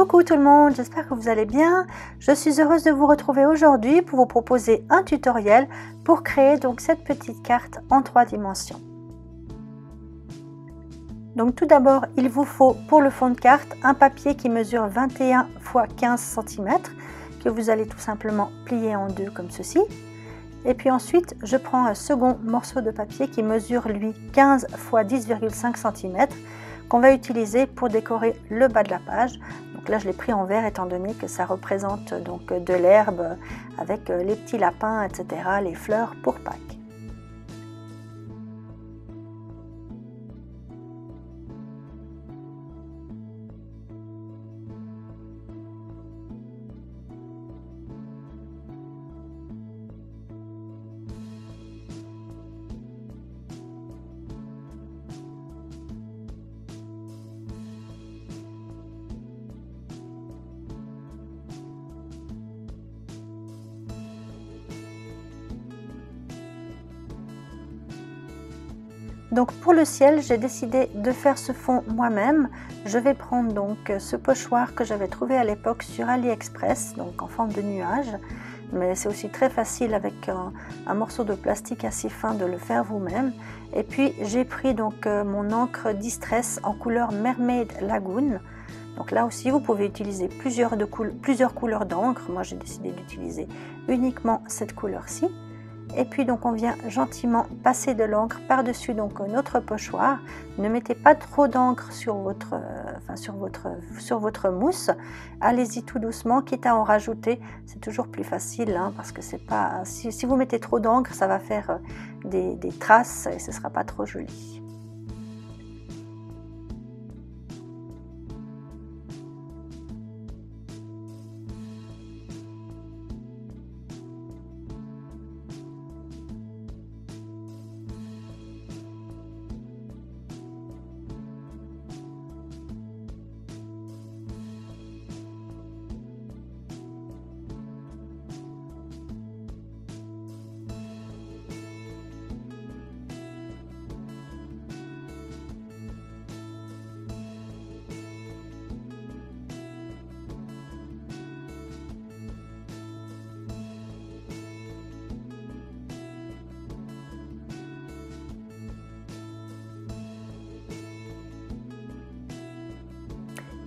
Coucou tout le monde, j'espère que vous allez bien. Je suis heureuse de vous retrouver aujourd'hui pour vous proposer un tutoriel pour créer donc cette petite carte en 3 dimensions. Donc tout d'abord, il vous faut pour le fond de carte un papier qui mesure 21 x 15 cm que vous allez tout simplement plier en deux comme ceci. Et puis ensuite, je prends un second morceau de papier qui mesure lui 15 x 10,5 cm qu'on va utiliser pour décorer le bas de la page. Donc là, je l'ai pris en vert étant donné que ça représente donc de l'herbe avec les petits lapins, etc., les fleurs pour Pâques. Donc pour le ciel, j'ai décidé de faire ce fond moi-même. Je vais prendre donc ce pochoir que j'avais trouvé à l'époque sur AliExpress, donc en forme de nuage. Mais c'est aussi très facile avec un morceau de plastique assez fin de le faire vous-même. Et puis j'ai pris donc mon encre Distress en couleur Mermaid Lagoon. Donc là aussi vous pouvez utiliser plusieurs couleurs d'encre. Moi j'ai décidé d'utiliser uniquement cette couleur-ci. Et puis donc on vient gentiment passer de l'encre par-dessus donc notre pochoir. Ne mettez pas trop d'encre sur votre mousse. Allez-y tout doucement, quitte à en rajouter. C'est toujours plus facile hein, parce que c'est pas. Si vous mettez trop d'encre, ça va faire des traces et ce sera pas trop joli.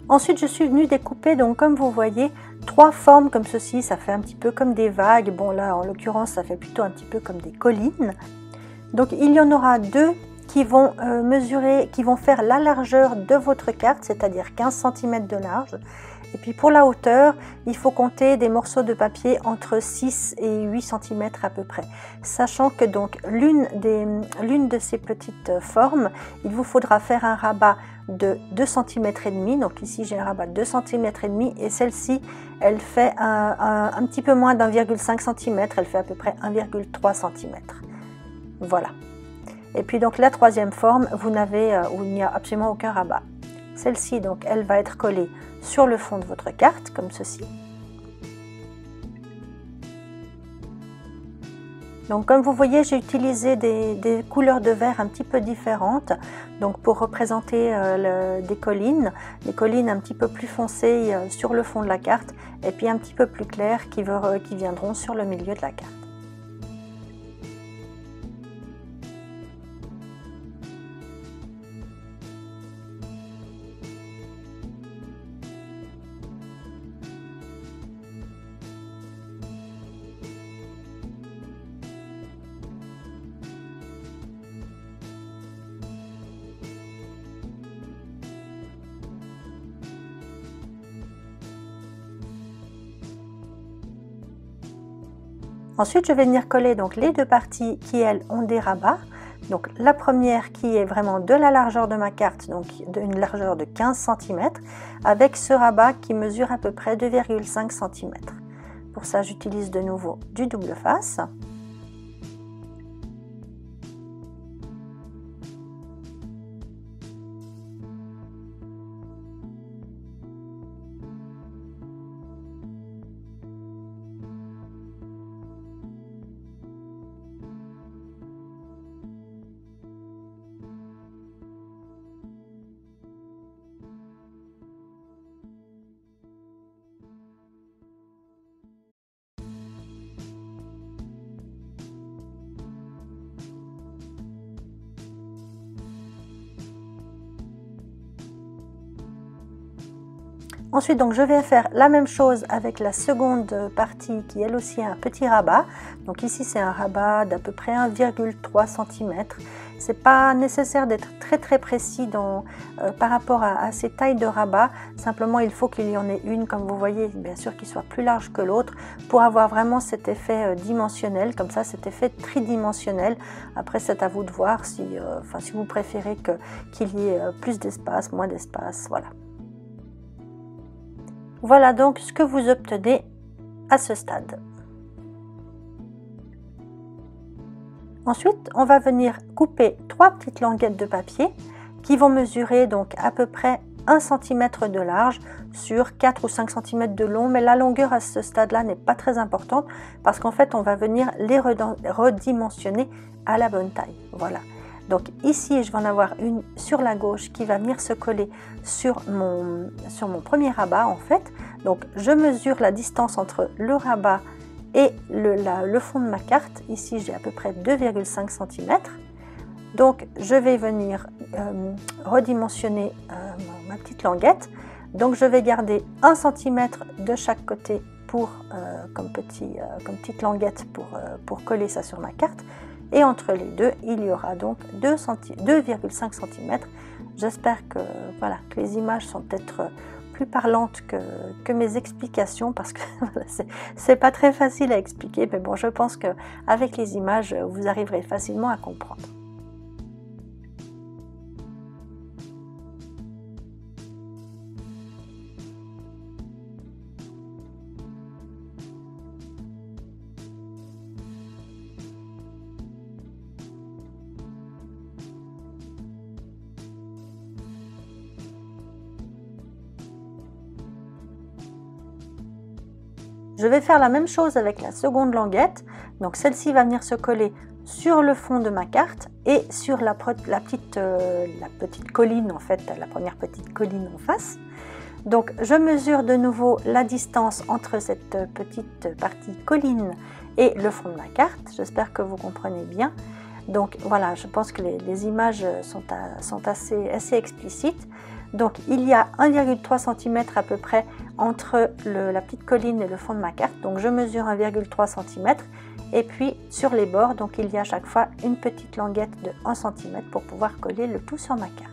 Ensuite, je suis venue découper, donc comme vous voyez, 3 formes comme ceci. Ça fait un petit peu comme des vagues. Bon là, en l'occurrence, ça fait plutôt un petit peu comme des collines. Donc il y en aura 2 qui vont qui vont faire la largeur de votre carte, c'est-à-dire 15 cm de large. Et puis pour la hauteur, il faut compter des morceaux de papier entre 6 et 8 cm à peu près. Sachant que donc l'une de ces petites formes, il vous faudra faire un rabat de 2 cm et demi. Donc ici j'ai un rabat de 2 cm et demi et celle-ci, elle fait un petit peu moins d'1,5 cm, elle fait à peu près 1,3 cm. Voilà. Et puis donc la troisième forme, où il n'y a absolument aucun rabat. Celle-ci donc elle va être collée sur le fond de votre carte comme ceci. Donc comme vous voyez, j'ai utilisé des couleurs de vert un petit peu différentes donc pour représenter des collines un petit peu plus foncées sur le fond de la carte et puis un petit peu plus claires qui viendront sur le milieu de la carte. Ensuite, je vais venir coller donc les 2 parties qui, elles, ont des rabats. Donc la première qui est vraiment de la largeur de ma carte, donc d'une largeur de 15 cm, avec ce rabat qui mesure à peu près 2,5 cm. Pour ça, j'utilise de nouveau du double face. Ensuite, donc, je vais faire la même chose avec la seconde partie qui elle aussi a un petit rabat. Donc ici, c'est un rabat d'à peu près 1,3 cm. C'est pas nécessaire d'être très précis par rapport à ces tailles de rabat. Simplement, il faut qu'il y en ait une, comme vous voyez, bien sûr, qui soit plus large que l'autre pour avoir vraiment cet effet dimensionnel, comme ça, cet effet tridimensionnel. Après, c'est à vous de voir si vous préférez qu'il y ait plus d'espace, moins d'espace, voilà. Voilà donc ce que vous obtenez à ce stade. Ensuite, on va venir couper 3 petites languettes de papier qui vont mesurer donc à peu près 1 cm de large sur 4 ou 5 cm de long, mais la longueur à ce stade-là n'est pas très importante parce qu'en fait, on va venir les redimensionner à la bonne taille. Voilà. Donc ici, je vais en avoir une sur la gauche qui va venir se coller sur mon premier rabat en fait. Donc je mesure la distance entre le rabat et le fond de ma carte. Ici, j'ai à peu près 2,5 cm. Donc je vais venir redimensionner ma petite languette. Donc je vais garder 1 cm de chaque côté comme petite languette pour coller ça sur ma carte. Et entre les deux, il y aura donc 2,5 cm. J'espère que les images sont peut-être plus parlantes que mes explications parce que c'est pas très facile à expliquer. Mais bon, je pense qu'avec les images, vous arriverez facilement à comprendre. Je vais faire la même chose avec la seconde languette. Donc celle-ci va venir se coller sur le fond de ma carte et sur la petite colline en fait, la première petite colline en face. Donc je mesure de nouveau la distance entre cette petite partie colline et le fond de ma carte. J'espère que vous comprenez bien. Donc voilà, je pense que les images sont assez explicites. Donc il y a 1,3 cm à peu près entre la petite colline et le fond de ma carte. Donc je mesure 1,3 cm et puis sur les bords, donc il y a à chaque fois une petite languette de 1 cm pour pouvoir coller le tout sur ma carte.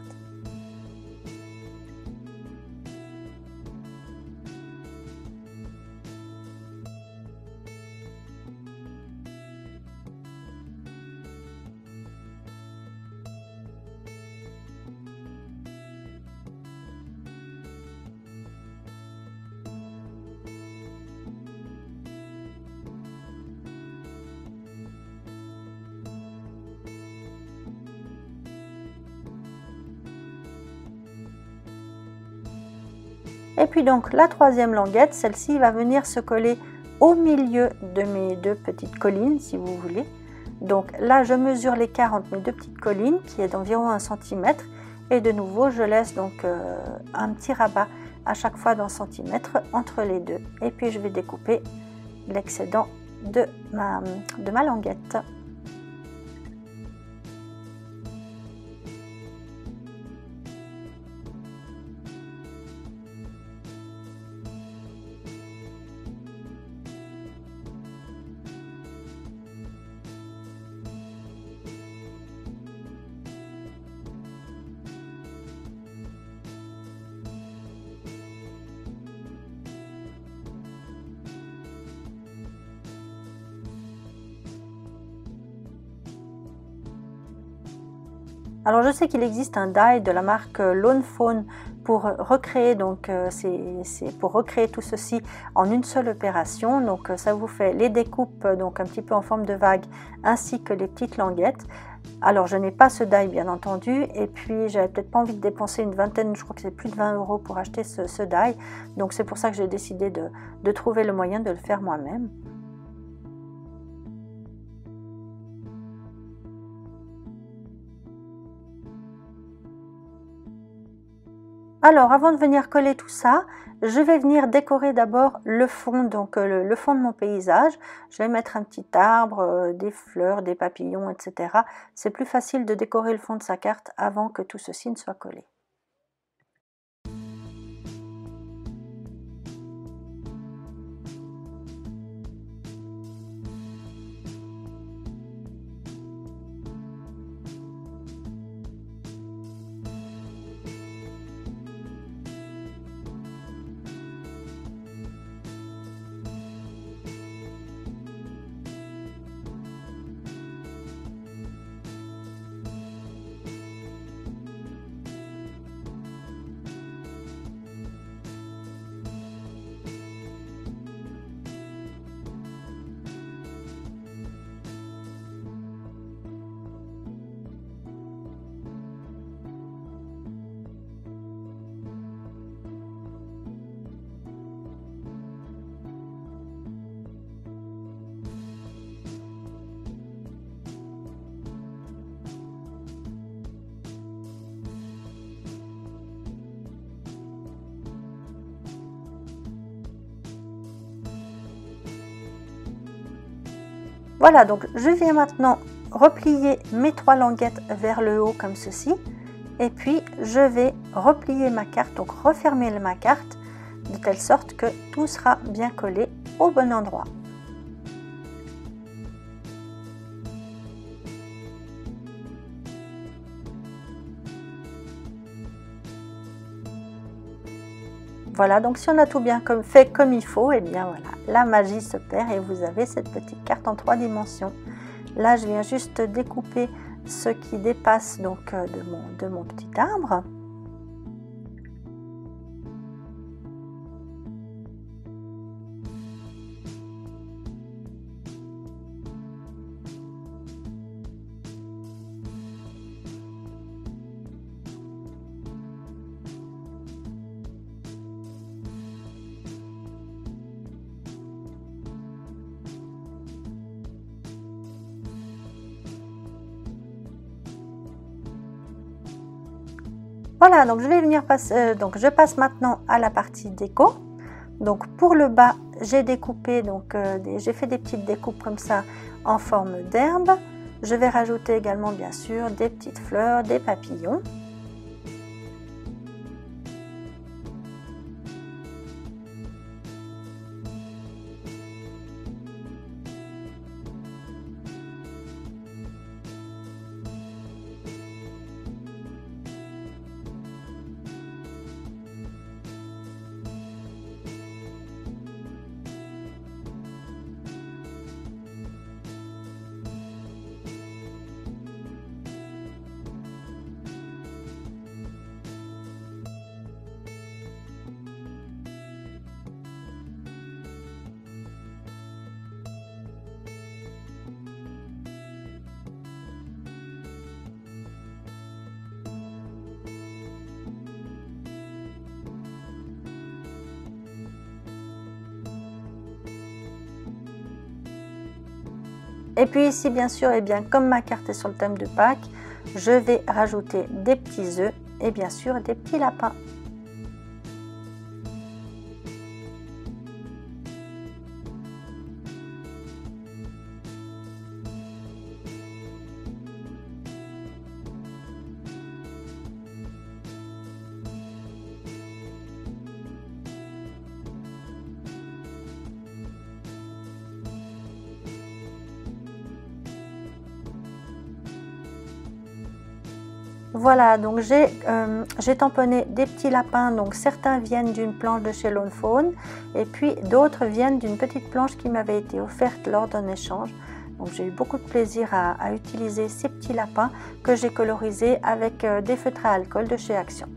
Et puis donc la troisième languette, celle-ci va venir se coller au milieu de mes deux petites collines, si vous voulez. Donc là, je mesure l'écart entre mes deux petites collines, qui est d'environ 1 cm. Et de nouveau, je laisse donc un petit rabat à chaque fois d'un centimètre entre les deux. Et puis je vais découper l'excédent de ma languette. Alors je sais qu'il existe un die de la marque Lone Phone pour recréer pour recréer tout ceci en une seule opération. Donc ça vous fait les découpes donc un petit peu en forme de vague ainsi que les petites languettes. Alors je n'ai pas ce die bien entendu et puis j'avais peut-être pas envie de dépenser une vingtaine, je crois que c'est plus de 20 € pour acheter ce die. Donc c'est pour ça que j'ai décidé de trouver le moyen de le faire moi-même. Alors, avant de venir coller tout ça, je vais venir décorer d'abord le fond, donc le fond de mon paysage. Je vais mettre un petit arbre, des fleurs, des papillons, etc. C'est plus facile de décorer le fond de sa carte avant que tout ceci ne soit collé. Voilà, donc je viens maintenant replier mes 3 languettes vers le haut comme ceci. Et puis je vais replier ma carte, donc refermer ma carte de telle sorte que tout sera bien collé au bon endroit. Voilà, donc si on a tout bien fait comme il faut, et bien voilà, la magie s'opère et vous avez cette petite carte en 3 dimensions. Là, je viens juste découper ce qui dépasse donc de mon petit arbre. Voilà, donc je vais venir passer, donc je passe maintenant à la partie déco. Donc pour le bas, j'ai découpé, donc j'ai fait des petites découpes comme ça en forme d'herbe. Je vais rajouter également bien sûr des petites fleurs, des papillons. Et puis ici, bien sûr, et bien comme ma carte est sur le thème de Pâques, je vais rajouter des petits œufs et bien sûr des petits lapins. Voilà, donc j'ai tamponné des petits lapins, donc certains viennent d'une planche de chez Lone Fawn et puis d'autres viennent d'une petite planche qui m'avait été offerte lors d'un échange. Donc j'ai eu beaucoup de plaisir à utiliser ces petits lapins que j'ai colorisés avec des feutres à alcool de chez Action.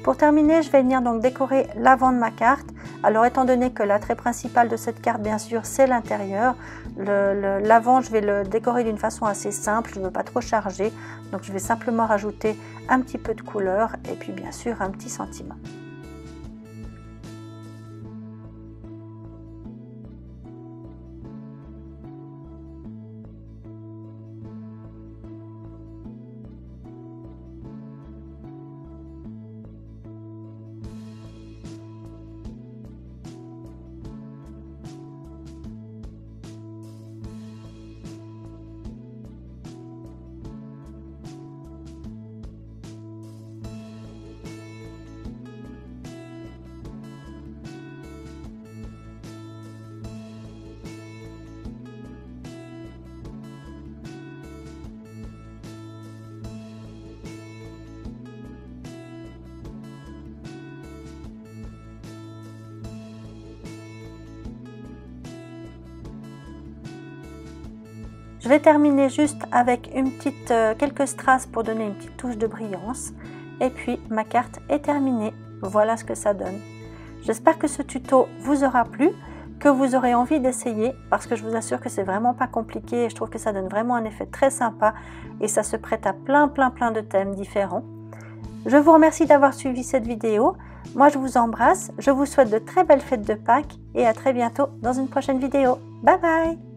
Pour terminer, je vais venir donc décorer l'avant de ma carte. Alors étant donné que l'attrait principal de cette carte, bien sûr, c'est l'intérieur, l'avant, je vais le décorer d'une façon assez simple, je ne veux pas trop charger. Donc je vais simplement rajouter un petit peu de couleur et puis bien sûr un petit sentiment. Je vais terminer juste avec quelques strass pour donner une petite touche de brillance. Et puis ma carte est terminée. Voilà ce que ça donne. J'espère que ce tuto vous aura plu, que vous aurez envie d'essayer, parce que je vous assure que c'est vraiment pas compliqué et je trouve que ça donne vraiment un effet très sympa et ça se prête à plein de thèmes différents. Je vous remercie d'avoir suivi cette vidéo. Moi je vous embrasse, je vous souhaite de très belles fêtes de Pâques et à très bientôt dans une prochaine vidéo. Bye bye!